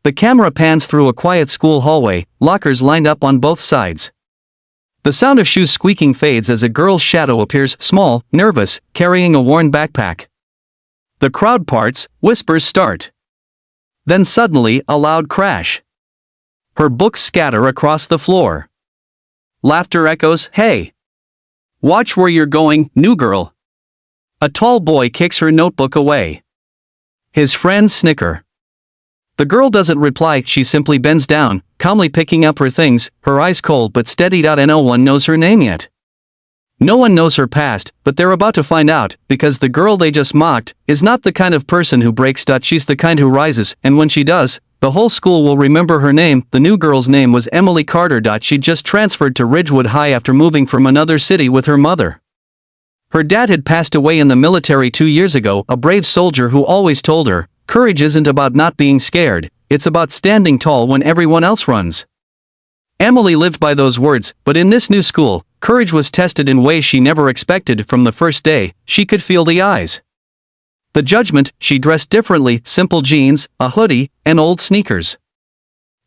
The camera pans through a quiet school hallway, lockers lined up on both sides. The sound of shoes squeaking fades as a girl's shadow appears, small, nervous, carrying a worn backpack. The crowd parts, whispers start. Then suddenly, a loud crash. Her books scatter across the floor. Laughter echoes, "Hey! Watch where you're going, new girl." A tall boy kicks her notebook away. His friends snicker. The girl doesn't reply, she simply bends down, calmly picking up her things, her eyes cold but steady. No one knows her name yet. No one knows her past, but they're about to find out, because the girl they just mocked is not the kind of person who breaks. She's the kind who rises, and when she does, the whole school will remember her name. The new girl's name was Emily Carter. She just transferred to Ridgewood High after moving from another city with her mother. Her dad had passed away in the military 2 years ago, a brave soldier who always told her, "Courage isn't about not being scared, it's about standing tall when everyone else runs." Emily lived by those words, but in this new school, courage was tested in ways she never expected. From the first day, she could feel the eyes. The judgment. She dressed differently, simple jeans, a hoodie, and old sneakers.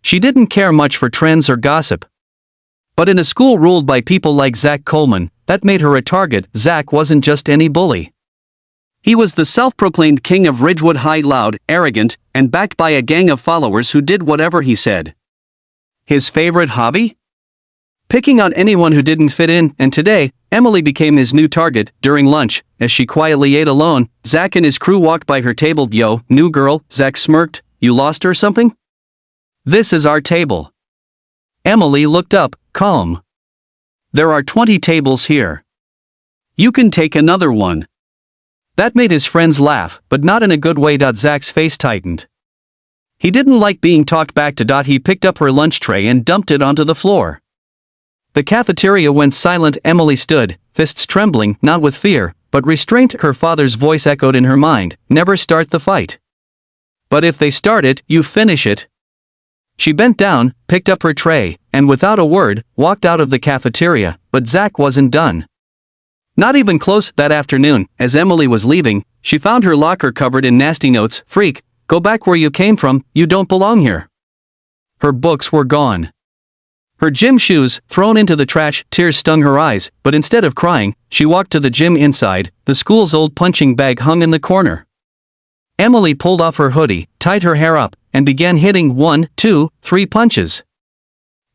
She didn't care much for trends or gossip. But in a school ruled by people like Zach Coleman, that made her a target. Zach wasn't just any bully. He was the self-proclaimed king of Ridgewood High, loud, arrogant, and backed by a gang of followers who did whatever he said. His favorite hobby? Picking on anyone who didn't fit in, and today, Emily became his new target. During lunch, as she quietly ate alone, Zach and his crew walked by her table. "Yo, new girl," Zach smirked, "you lost or something?" "This is our table." Emily looked up, calm. "There are 20 tables here. You can take another one." That made his friends laugh, but not in a good way. Zach's face tightened. He didn't like being talked back to. He picked up her lunch tray and dumped it onto the floor. The cafeteria went silent. Emily stood, fists trembling, not with fear, but restraint. Her father's voice echoed in her mind, "Never start the fight. But if they start it, you finish it." She bent down, picked up her tray, and without a word, walked out of the cafeteria. But Zach wasn't done. Not even close. That afternoon, as Emily was leaving, she found her locker covered in nasty notes. "Freak, go back where you came from, you don't belong here." Her books were gone. Her gym shoes, thrown into the trash. Tears stung her eyes, but instead of crying, she walked to the gym. Inside, the school's old punching bag hung in the corner. Emily pulled off her hoodie, tied her hair up, and began hitting 1, 2, 3 punches.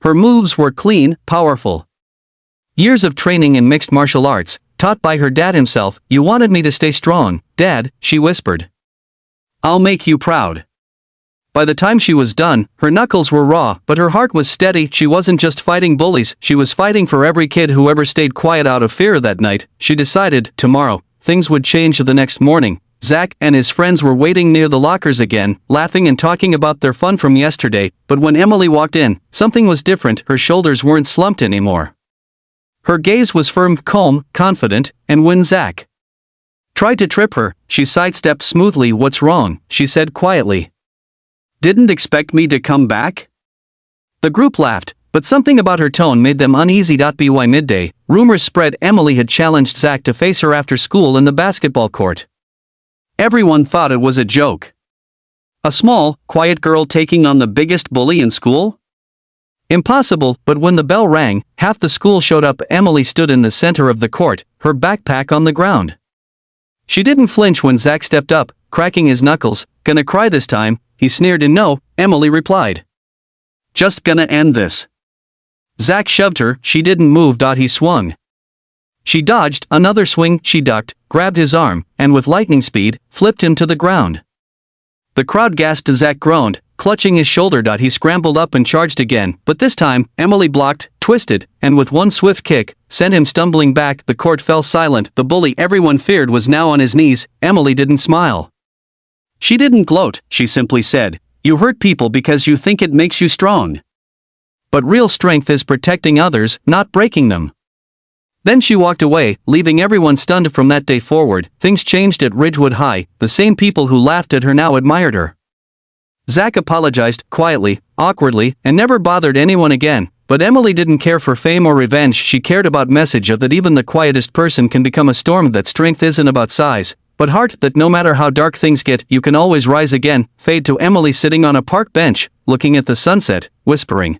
Her moves were clean, powerful. Years of training in mixed martial arts, taught by her dad himself. "You wanted me to stay strong, Dad," she whispered. "I'll make you proud." By the time she was done, her knuckles were raw, but her heart was steady. She wasn't just fighting bullies, she was fighting for every kid who ever stayed quiet out of fear. That night, she decided, tomorrow, things would change. The next morning, Zach and his friends were waiting near the lockers again, laughing and talking about their fun from yesterday. But when Emily walked in, something was different. Her shoulders weren't slumped anymore. Her gaze was firm, calm, confident, and when Zach tried to trip her, she sidestepped smoothly. "What's wrong?" she said quietly. "Didn't expect me to come back?" The group laughed, but something about her tone made them uneasy. By midday, rumors spread Emily had challenged Zach to face her after school in the basketball court. Everyone thought it was a joke. A small, quiet girl taking on the biggest bully in school? Impossible. But when the bell rang, half the school showed up. Emily stood in the center of the court, her backpack on the ground. She didn't flinch when Zach stepped up, cracking his knuckles. "Gonna cry this time?" he sneered. "And no," Emily replied. "Just gonna end this." Zach shoved her. She didn't move. He swung. She dodged, another swing. She ducked, grabbed his arm, and with lightning speed, flipped him to the ground. The crowd gasped. Zach groaned, clutching his shoulder. He scrambled up and charged again, but this time, Emily blocked, twisted, and with one swift kick, sent him stumbling back. The court fell silent. The bully everyone feared was now on his knees. Emily didn't smile. She didn't gloat, she simply said, "You hurt people because you think it makes you strong. But real strength is protecting others, not breaking them." Then she walked away, leaving everyone stunned. From that day forward, things changed at Ridgewood High. The same people who laughed at her now admired her. Zach apologized, quietly, awkwardly, and never bothered anyone again. But Emily didn't care for fame or revenge. She cared about message of that even the quietest person can become a storm. That strength isn't about size, But heart that no matter how dark things get, you can always rise again. Fade to Emily sitting on a park bench, looking at the sunset, whispering,